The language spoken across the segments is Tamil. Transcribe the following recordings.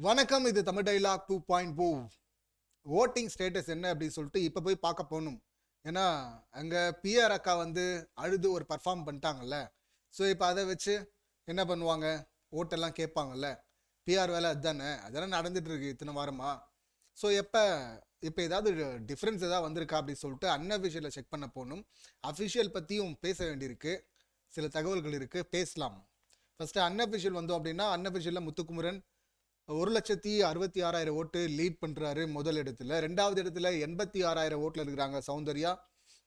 வணக்கம். இது தமிழ் டைலாக் 2.0. ஓட்டிங் ஸ்டேட்டஸ் என்ன அப்படின்னு சொல்லிட்டு இப்போ போய் பார்க்க போகணும். ஏன்னா அங்கே பிஆர் அக்கா வந்து அழுது ஒரு பர்ஃபார்ம் பண்ணிட்டாங்கல்ல. ஸோ இப்போ அதை வச்சு என்ன பண்ணுவாங்க, ஓட்டெல்லாம் கேட்பாங்கல்ல. பிஆர் வேலை அதுதானே அதெல்லாம் நடந்துட்டு இருக்கு இத்தனை வாரமா. ஸோ இப்போ ஏதாவது டிஃப்ரென்ஸ் ஏதாவது வந்திருக்கா அப்படின்னு சொல்லிட்டு அன்அஃபிஷியலை செக் பண்ண போகணும். அஃபிஷியல் பற்றியும் பேச வேண்டியிருக்கு, சில தகவல்கள் இருக்குது, பேசலாம். ஃபஸ்ட்டு அன்அஃபிஷியல் வந்தோம் அப்படின்னா அன்அஃபிஷியலில் முத்துக்குமரன் 1,66,000 ஓட்டு லீட் பண்ணுறாரு முதல் இடத்துல. ரெண்டாவது இடத்துல 86,000 ஓட்டில் இருக்கிறாங்க சௌந்தர்யா.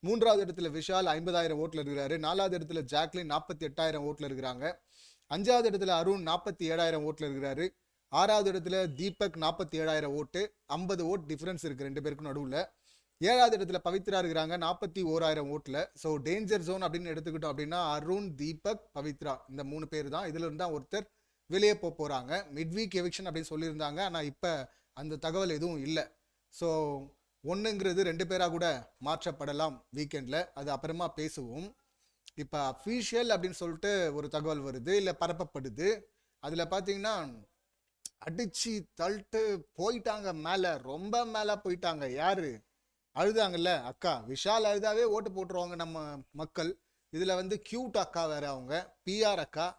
மூன்றாவது இடத்துல விஷால் 50,000 ஓட்டில் இருக்கிறாரு. நாலாவது இடத்துல ஜாக்லின் 48,000 ஓட்டில் இருக்கிறாங்க. அஞ்சாவது இடத்துல அருண் 47,000 ஓட்டில் இருக்கிறாரு. ஆறாவது இடத்துல தீபக் 47,000 ஓட்டு. 50 ஓட் டிஃப்ரென்ஸ் இருக்குது ரெண்டு பேருக்கும் நடுவில். ஏழாவது இடத்துல பவித்ரா இருக்கிறாங்க 41,000 ஓட்டில். ஸோ டேஞ்சர் ஜோன் அப்படின்னு எடுத்துக்கிட்டோம் அப்படின்னா அருண், தீபக், பவித்ரா இந்த 3 பேர் தான். இதில் இருந்தால் ஒருத்தர் வெளியே போகிறாங்க. மிட் வீக் எவிக்ஷன் அப்படின்னு சொல்லியிருந்தாங்க. ஆனால் இப்போ அந்த தகவல் எதுவும் இல்லை. ஸோ ஒன்றுங்கிறது 2 பேராக கூட மாற்றப்படலாம் வீக்கெண்டில். அது அப்புறமா பேசுவோம். இப்போ அஃபீஷியல் அப்படின்னு சொல்லிட்டு ஒரு தகவல் வருது, இல்லை பரப்பப்படுது. அதில் பார்த்தீங்கன்னா அடிச்சு தள்ளிட்டு போயிட்டாங்க மேலே, ரொம்ப மேலே போயிட்டாங்க. யாரு அழுதாங்கல்ல, அக்கா விஷால் அழுதாவே ஓட்டு போட்டுருவாங்க நம்ம மக்கள். இதில் வந்து கியூட் அக்கா வேற, அவங்க பிஆர் அக்கா.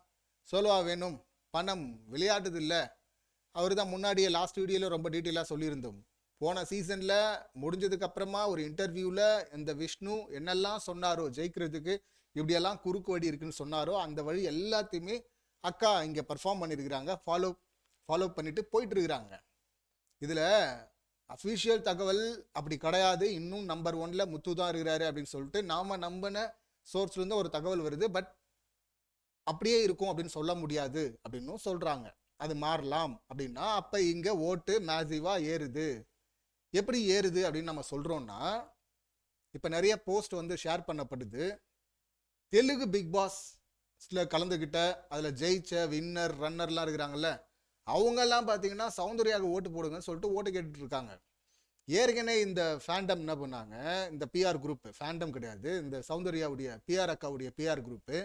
சொல்வா வேணும், பணம் விளையாடுது இல்லை. அவர் தான் முன்னாடியே லாஸ்ட் வீடியோவில் ரொம்ப டீட்டெயிலாக சொல்லியிருந்தோம். போன சீசனில் முடிஞ்சதுக்கு அப்புறமா ஒரு இன்டர்வியூவில் இந்த விஷ்ணு என்னெல்லாம் சொன்னாரோ, ஜெயிக்கிறதுக்கு இப்படியெல்லாம் குறுக்கு வழி இருக்குன்னு சொன்னாரோ அந்த வழி எல்லாத்தையுமே அக்கா இங்கே பர்ஃபார்ம் பண்ணியிருக்கிறாங்க. ஃபாலோ பண்ணிட்டு போயிட்டு இருக்கிறாங்க. இதில் அஃபிஷியல் தகவல் அப்படி கிடையாது. இன்னும் நம்பர் 1ல் முத்து தான் இருக்கிறாரு அப்படின்னு சொல்லிட்டு நாம் நம்பின சோர்ஸ்லேருந்து ஒரு தகவல் வருது. பட் அப்படியே இருக்கும் அப்படின்னு சொல்ல முடியாது அப்படின்னு சொல்கிறாங்க. அது மாறலாம் அப்படின்னா அப்போ இங்கே ஓட்டு மேசிவாக ஏறுது. எப்படி ஏறுது அப்படின்னு நம்ம சொல்கிறோன்னா, இப்போ நிறைய போஸ்ட் வந்து ஷேர் பண்ணப்படுது. தெலுங்கு பிக் பாஸ்ல கலந்துக்கிட்ட, அதில் ஜெயிச்ச வின்னர் ரன்னர்லாம் இருக்கிறாங்கல்ல, அவங்கெல்லாம் பார்த்தீங்கன்னா சௌந்தர்யாவுக்கு ஓட்டு போடுங்கன்னு சொல்லிட்டு ஓட்டு கேட்டுட்டு இருக்காங்க. ஏற்கனவே இந்த ஃபேண்டம் என்ன பண்ணாங்க, இந்த பிஆர் குரூப், ஃபேண்டம் கிடையாது, இந்த சௌந்தர்யாவுடைய பிஆர் அக்காவுடைய பிஆர் குரூப்பு,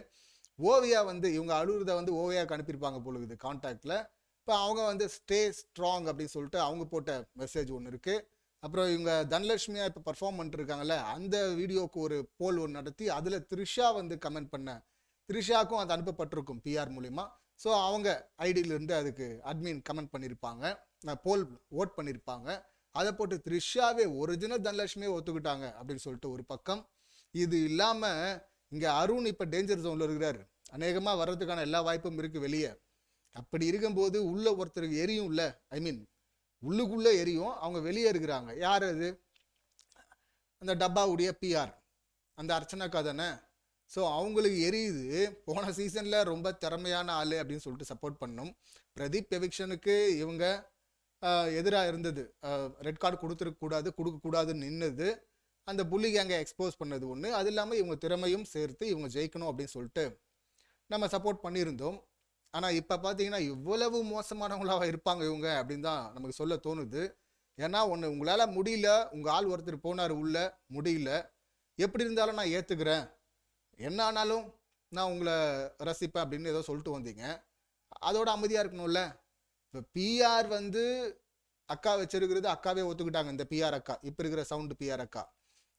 ஓவியா வந்து இவங்க அழுகிறத வந்து ஓவியாவுக்கு அனுப்பியிருப்பாங்க போலுக்குது கான்டாக்டில். இப்போ அவங்க வந்து ஸ்டே ஸ்ட்ராங் அப்படின்னு சொல்லிட்டு அவங்க போட்ட மெசேஜ் ஒன்று இருக்குது. அப்புறம் இவங்க தனலட்சுமியாக இப்போ பர்ஃபார்ம் பண்ணிட்டு இருக்காங்கல்ல, அந்த வீடியோவுக்கு ஒரு போல் ஒன்று நடத்தி அதில் த்ரிஷா வந்து கமெண்ட் பண்ண, த்ரிஷாவுக்கும் அது அனுப்பப்பட்டிருக்கும் பிஆர் மூலிமா. ஸோ அவங்க ஐடியிலேருந்து அதுக்கு அட்மின் கமெண்ட் பண்ணியிருப்பாங்க, போல் ஓட் பண்ணியிருப்பாங்க. அதை போட்டு த்ரிஷாவே ஒரிஜினல் தனலட்சுமியே ஒத்துக்கிட்டாங்க அப்படின்னு சொல்லிட்டு ஒரு பக்கம். இது இல்லாமல் இங்கே அருண் இப்போ டேஞ்சர் ஜோனில் இருக்கிறார். அநேகமாக வர்றதுக்கான எல்லா வாய்ப்பும் இருக்குது வெளியே. அப்படி இருக்கும்போது உள்ள ஒருத்தருக்கு எரியும் இல்லை, ஐ மீன் உள்ளுக்குள்ளே எரியும். அவங்க வெளியே இருக்கிறாங்க. யார் அது? அந்த டப்பாவுடைய பிஆர், அந்த அர்ச்சனாக்கா தானே. ஸோ அவங்களுக்கு எரியுது. போன சீசனில் ரொம்ப திறமையான ஆள் அப்படின்னு சொல்லிட்டு சப்போர்ட் பண்ணோம். பிரதீப் எவிக்ஷனுக்கு இவங்க எதிராக இருந்தது. ரெட் கார்டு கொடுக்கக்கூடாதுன்னு நின்னது. அந்த புள்ளி கேங்கை எக்ஸ்போஸ் பண்ணது ஒன்று. அது இல்லாமல் இவங்க திறமையும் சேர்த்து இவங்க ஜெயிக்கணும் அப்படின்னு சொல்லிட்டு நம்ம சப்போர்ட் பண்ணியிருந்தோம். ஆனால் இப்போ பார்த்தீங்கன்னா இவ்வளவு மோசமானவங்களாக இருப்பாங்க இவங்க அப்படின்னு தான் நமக்கு சொல்ல தோணுது. ஏன்னா ஒன்று, உங்களால் முடியல, உங்கள் ஆள் ஒருத்தர் போனார் உள்ள, முடியல, எப்படி இருந்தாலும் நான் ஏற்றுக்கிறேன், என்ன ஆனாலும் நான் உங்களை ரசிப்பேன் அப்படின்னு ஏதோ சொல்லிட்டு வந்தீங்க. அதோட அமைதியாக இருக்கணும்ல. இப்போ பிஆர் வந்து அக்கா வச்சிருக்கிறது, அக்காவே ஒத்துக்கிட்டாங்க. இந்த பிஆர் அக்கா, இப்போ இருக்கிற சவுண்டு பிஆர் அக்கா,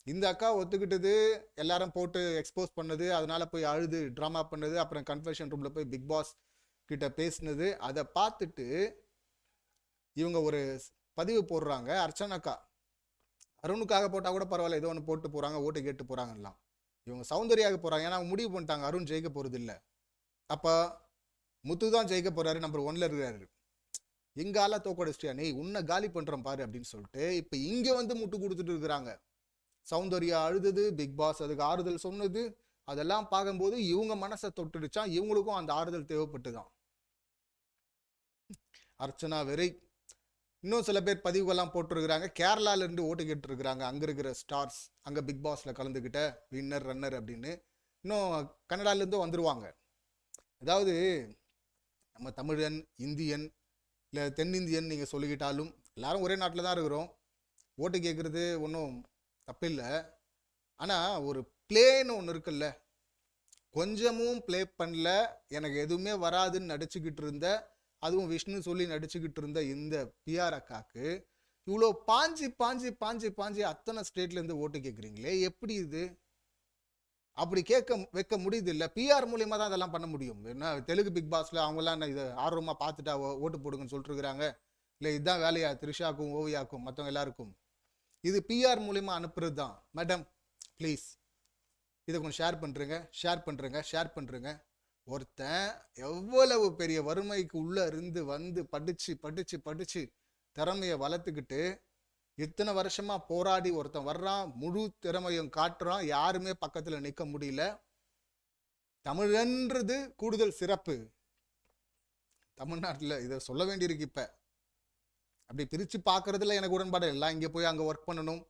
இந்த அக்கா ஒத்துக்கிட்டது, எல்லாரும் போட்டு எக்ஸ்போஸ் பண்ணது, அதனால போய் அழுது ட்ராமா பண்ணது, அப்புறம் கன்ஃபெஷன் ரூமில் போய் பிக் பாஸ் கிட்ட பேசினது, அதை பார்த்துட்டு இவங்க ஒரு பதிவு போடுறாங்க. அர்ச்சனாக்கா அருணுக்காக போட்டால் கூட பரவாயில்ல, ஏதோ ஒன்று போட்டு போகிறாங்க, ஓட்டு கேட்டு போகிறாங்கலாம். இவங்க சௌந்தர்யாவுக்கு போகிறாங்க. ஏன்னா அவங்க முடிவு பண்ணிட்டாங்க அருண் ஜெயிக்க போகிறது இல்லை. அப்போ முத்து தான் ஜெயிக்க போகிறாரு, நம்பர் 1ல் இருக்கிறாரு. எங்கள் ஆளா தோக்கடிச்சிட்டியா, நீ உன்னை காலி பண்ணுறோம் பாரு அப்படின்னு சொல்லிட்டு இப்போ இங்கே வந்து முட்டு கொடுத்துட்டு இருக்கிறாங்க. சௌந்தர்யா அழுதது, பிக் பாஸ் அதுக்கு ஆறுதல் சொன்னது, அதெல்லாம் பார்க்கும்போது இவங்க மனசை தொட்டுடுச்சா, இவங்களுக்கும் அந்த ஆறுதல் தேவைப்பட்டு தான். அர்ச்சனா வெறி. இன்னும் சில பேர் பதிவுகள்லாம் போட்டிருக்கிறாங்க. கேரளாவிலேருந்து ஓட்டு கேட்டுருக்குறாங்க, அங்கே இருக்கிற ஸ்டார்ஸ், அங்கே பிக் பாஸில் கலந்துக்கிட்ட வின்னர் ரன்னர் அப்படின்னு. இன்னும் கன்னடாலேருந்தும் வந்துடுவாங்க. அதாவது நம்ம தமிழன், இந்தியன், இல்லை தென்னிந்தியன் நீங்கள் சொல்லிக்கிட்டாலும் எல்லாரும் ஒரே நாட்டில் தான் இருக்கிறோம். ஓட்டு கேட்குறது ஒன்றும் தப்பில்லை. ஆனால் ஒரு பிளேன்னு ஒன்று இருக்குல்ல, கொஞ்சமும் ப்ளே பண்ணல, எனக்கு எதுவுமே வராதுன்னு நடிச்சுக்கிட்டு இருந்த அதுவும் விஷ்ணு சொல்லி நடிச்சுக்கிட்டு இருந்த இந்த பிஆர் அக்காக்கு இவ்வளோ பாஞ்சு பாஞ்சு பாஞ்சு பாஞ்சு அத்தனை ஸ்டேட்ல இருந்து ஓட்டு கேட்குறீங்களே, எப்படி இது? அப்படி கேட்க வைக்க முடியுது இல்லை? பிஆர் மூலியமா தான் அதெல்லாம் பண்ண முடியும். என்ன தெலுங்கு பிக் பாஸ்ல அவங்கெல்லாம் என்ன இதை ஆர்வமா பார்த்துட்டா ஓட்டு போடுங்கன்னு சொல்லிட்டு இருக்கிறாங்க? இல்லை இதுதான் வேலையா த்ரிஷாக்கும் ஓவியாக்கும் மற்றவங்க எல்லாருக்கும்? இது பிஆர் மூலியமா அனுப்புறது தான். மேடம் ப்ளீஸ் இதை கொஞ்சம் ஷேர் பண்ணுறேங்க. ஒருத்தன் எவ்வளவு பெரிய வறுமைக்கு உள்ள இருந்து வந்து படிச்சு திறமையை வளர்த்துக்கிட்டு இத்தனை வருஷமா போராடி ஒருத்தன் வர்றான், முழு திறமையும் காட்டுறான், யாருமே பக்கத்துல நிற்க முடியல. தமிழன்றது கூடுதல் சிறப்பு. தமிழ்நாட்டில் இதை சொல்ல வேண்டியிருக்கு. இப்ப அப்படி பிரிச்சு பார்க்கறதுல எனக்கு உடன்பாடு. எல்லாம் இங்கே போய் அங்கே ஒர்க் பண்ணணும்,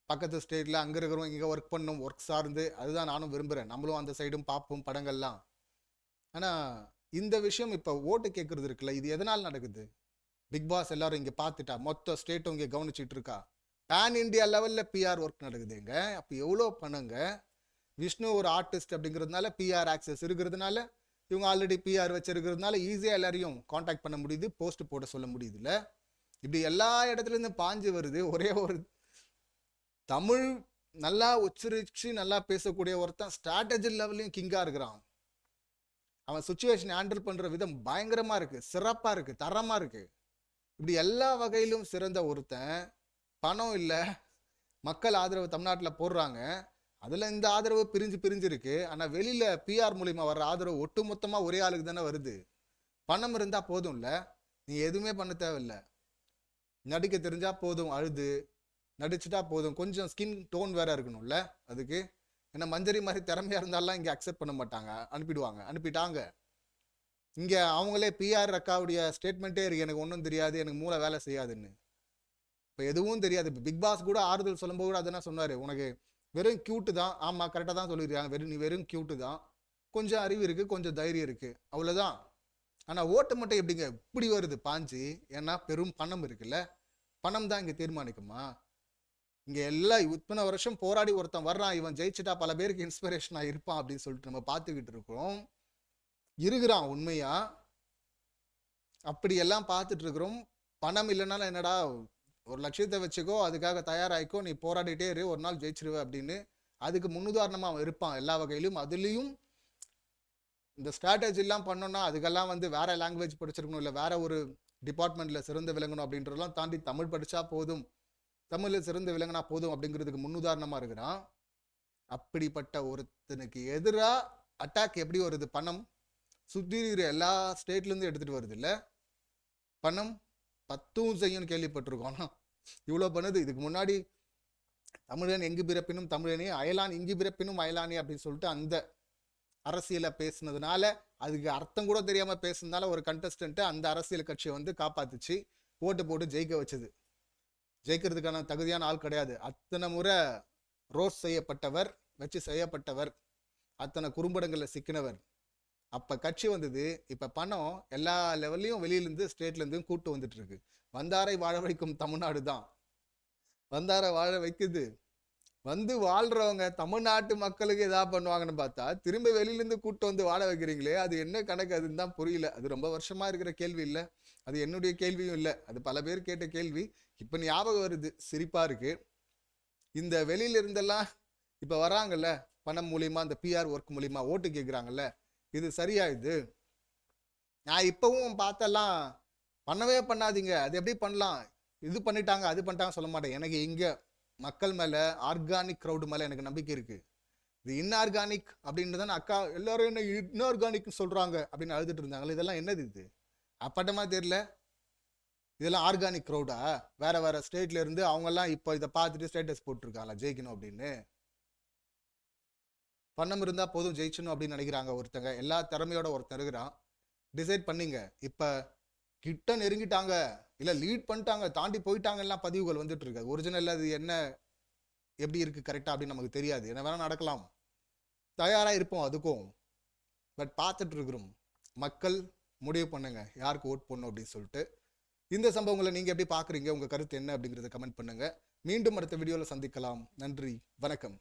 பக்கத்து ஸ்டேட்ல அங்கே இருக்கிறவங்க இங்கே ஒர்க் பண்ணணும், ஒர்க் சார்ந்து. அதுதான் நானும் விரும்புகிறேன். நம்மளும் அந்த சைடும் பார்ப்போம் படங்கள்லாம். ஆனால் இந்த விஷயம் இப்போ ஓட்டு கேட்கறது இருக்குல்ல, இது எதனால் நடக்குது? பிக் பாஸ் எல்லாரும் இங்கே பார்த்துட்டா மொத்த ஸ்டேட்டும் இங்கே கவனிச்சிட்டு இருக்கா. பேன் இண்டியா லெவலில் பிஆர் ஒர்க் நடக்குதுங்க. அப்போ எவ்வளோ பண்ணுங்க. விஷ்ணு ஒரு ஆர்டிஸ்ட் அப்படிங்கிறதுனால, பிஆர் ஆக்சஸ் இருக்கிறதுனால, இவங்க ஆல்ரெடி பிஆர் வச்சிருக்கிறதுனால ஈஸியாக எல்லாரையும் காண்டாக்ட் பண்ண முடியுது, போஸ்ட் போட சொல்ல முடியுதுல்ல. இப்படி எல்லா இடத்துலேருந்து பாஞ்சு வருது. ஒரே ஒரு தமிழ் நல்லா உச்சரிச்சு நல்லா பேசக்கூடிய ஒருத்தன் ஸ்ட்ராட்டஜி லெவல்லையும் கிங்கா இருக்கிறான். அவன் சுச்சுவேஷன் ஹேண்டில் பண்ற விதம் பயங்கரமா இருக்கு, சிறப்பா இருக்கு, தரமா இருக்கு. இப்படி எல்லா வகையிலும் சிறந்த ஒருத்தன். பணம் இல்லை, மக்கள் ஆதரவு தமிழ்நாட்டில் போடுறாங்க. அதுல இந்த ஆதரவு பிரிஞ்சு இருக்கு. ஆனா வெளியில பிஆர் மூலியமா வர்ற ஆதரவு ஒட்டுமொத்தமா ஒரே ஆளுக்கு தானே வருது. பணம் இருந்தா போதும்ல, நீ எதுவுமே பண்ண தேவையில்லை. நடிக்க தெரிஞ்சா போதும், அழுது நடிச்சுட்டா போதும். கொஞ்சம் ஸ்கின் டோன் வேற இருக்கணும்ல அதுக்கு. ஏன்னா மஞ்சரி மாதிரி திறமையா இருந்தாலும் இங்கே அக்செப்ட் பண்ண மாட்டாங்க, அனுப்பிட்டாங்க. இங்கே அவங்களே பிஆர் அக்காவுடைய ஸ்டேட்மெண்ட்டே இருக்கு, எனக்கு ஒன்றும் தெரியாது, எனக்கு மூளை வேலை செய்யாதுன்னு. இப்போ எதுவும் தெரியாது. இப்போ பிக் பாஸ் கூட ஆறுதல் சொல்லும்போது கூட அதெல்லாம் சொன்னார், உனக்கு வெறும் கியூட்டு தான். ஆமாம், கரெக்டாக தான் சொல்லியிருக்காங்க, நீ வெறும் கியூட்டு தான், கொஞ்சம் அறிவு இருக்குது, கொஞ்சம் தைரியம் இருக்குது, அவ்வளோதான். ஆனால் ஓட்டு மட்டும் எப்படிங்க இப்படி வருது பாஞ்சு? ஏன்னா பெரும் பணம் இருக்குல்ல, பணம் தான் இங்கே தீர்மானிக்குமா? இங்கே எல்லாம் இத்தனை வருஷம் போராடி ஒருத்தன் வர்றான், இவன் ஜெயிச்சுட்டா பல பேருக்கு இன்ஸ்பிரேஷனாக இருப்பான் அப்படின்னு சொல்லிட்டு நம்ம பார்த்துக்கிட்டு இருக்கிறோம். இருக்கிறான் உண்மையா, அப்படி எல்லாம் பார்த்துட்டு இருக்கிறோம். பணம் இல்லைனாலும் என்னடா, ஒரு லட்சியத்தை வச்சுக்கோ, அதுக்காக தயாராகிக்கோ, நீ போராடிட்டே இரு, ஒரு நாள் ஜெயிச்சிருவ அப்படின்னு அதுக்கு முன்னுதாரணமாக அவன் இருப்பான் எல்லா வகையிலும். அதுலேயும் இந்த ஸ்ட்ராட்டஜி எல்லாம் பண்ணோம்னா அதுக்கெல்லாம் வந்து வேற லாங்குவேஜ் படிச்சிருக்கணும், இல்லை வேற ஒரு டிபார்ட்மெண்ட்ல சிறந்து விளங்கணும் அப்படின்றதெல்லாம் தாண்டி தமிழ் படிச்சா போதும், தமிழில் சிறந்து விளங்கினா போதும் அப்படிங்கிறதுக்கு முன்னுதாரணமா இருக்கிறான். அப்படிப்பட்ட ஒருத்தனுக்கு எதிராக அட்டாக் எப்படி வருது? பணம் சுற்றி இருக்கிற எல்லா ஸ்டேட்லேருந்து எடுத்துகிட்டு வருது இல்லை பணம். 10 செய்யும்னு கேள்விப்பட்டிருக்கோம். இவ்வளோ பண்ணுது. இதுக்கு முன்னாடி தமிழன் எங்கு பிறப்பினும் தமிழனே, அயலான் இங்கு பிறப்பினும் அயலானே அப்படின்னு சொல்லிட்டு அந்த அரசியலை பேசுனதுனால, அதுக்கு அர்த்தம் கூட தெரியாமல் பேசுனதுனால ஒரு கண்டஸ்டன்ட்டு அந்த அரசியல் கட்சியை வந்து காப்பாத்துச்சு, ஓட்டு போட்டு ஜெயிக்க வச்சது. ஜெயிக்கிறதுக்கான தகுதியான ஆள் கிடையாது. அத்தனை முறை ரோஸ் செய்யப்பட்டவர், வச்சு செய்யப்பட்டவர், அத்தனை குறும்படங்களில் சிக்கினவர். அப்போ கட்சி வந்தது. இப்போ பணம் எல்லா லெவல்லையும் வெளியிலேருந்து ஸ்டேட்லேருந்தும் கூட்டு வந்துட்டு இருக்கு. வந்தாரை வாழ வைக்கும் தமிழ்நாடு தான், வந்தாரை வாழ வைக்குது. வந்து வாழ்றவங்க தமிழ்நாட்டு மக்களுக்கு எதாவது பண்ணுவாங்கன்னு பார்த்தா திரும்ப வெளியிலேருந்து கூட்டு வந்து வாழ வைக்கிறீங்களே, அது என்ன கணக்கு? அதுன்னு தான் புரியல. அது ரொம்ப வருஷமா இருக்கிற கேள்வி இல்லை, அது என்னுடைய கேள்வியும் இல்லை, அது பல பேர் கேட்ட கேள்வி. இப்போ ஞாபகம் வருது, சிரிப்பா இருக்கு. இந்த வெளியில இருந்தெல்லாம் இப்போ வராங்கல்ல, பணம் மூலியமா, இந்த பிஆர் ஒர்க் மூலியமா ஓட்டு கேட்குறாங்கல்ல, இது சரியா? இது நான் இப்பவும் பார்த்தெல்லாம் பண்ணவே பண்ணாதீங்க, அது எப்படி பண்ணலாம், இது பண்ணிட்டாங்க அது பண்ணிட்டாங்க சொல்ல மாட்டேன். எனக்கு இங்க மக்கள் மேல, ஆர்கானிக் க்ரௌடு மேல எனக்கு நம்பிக்கை இருக்கு. இது இன்ஆர்கானிக் அப்படின்னு தானே அக்கா எல்லாரும் என்ன இன்ஆர்கானிக் சொல்றாங்க அப்படின்னு அழுதுட்டு இருந்தாங்களே, இதெல்லாம் என்னது? இது அப்பட்டமா தெரியல. இதெல்லாம் ஆர்கானிக் க்ரௌடா? வேற ஸ்டேட்ல இருந்து அவங்கெல்லாம் இப்போ இதை பார்த்துட்டு ஸ்டேட்டஸ் போட்டிருக்காங்களா ஜெயிக்கணும் அப்படின்னு? பணம் இருந்தா போதும் ஜெயிச்சணும் அப்படின்னு நினைக்கிறாங்க ஒருத்தங்க. எல்லா திறமையோட ஒருத்தர் இருக்கிறான். டிசைட் பண்ணிங்க. இப்ப கிட்ட நெருங்கிட்டாங்க, இல்ல லீட் பண்ணிட்டாங்க, தாண்டி போயிட்டாங்க, எல்லாம் பதிவுகள் வந்துட்டு இருக்கு. ஒரிஜினல் அது என்ன எப்படி இருக்கு கரெக்டா அப்படின்னு நமக்கு தெரியாது, என்ன வேணா நடக்கலாம். தயாரா இருப்போம் அதுக்கும். பட் பார்த்துட்டு இருக்கிறோம். மக்கள் முடிவு பண்ணுங்க யாருக்கு ஓட் பண்ணணும் அப்படின்னு சொல்லிட்டு. இந்த சம்பவங்களை நீங்க எப்படி பாக்குறீங்க, உங்க கருத்து என்ன அப்படிங்கறத கமெண்ட் பண்ணுங்க. மீண்டும் அடுத்த வீடியோல சந்திக்கலாம். நன்றி, வணக்கம்.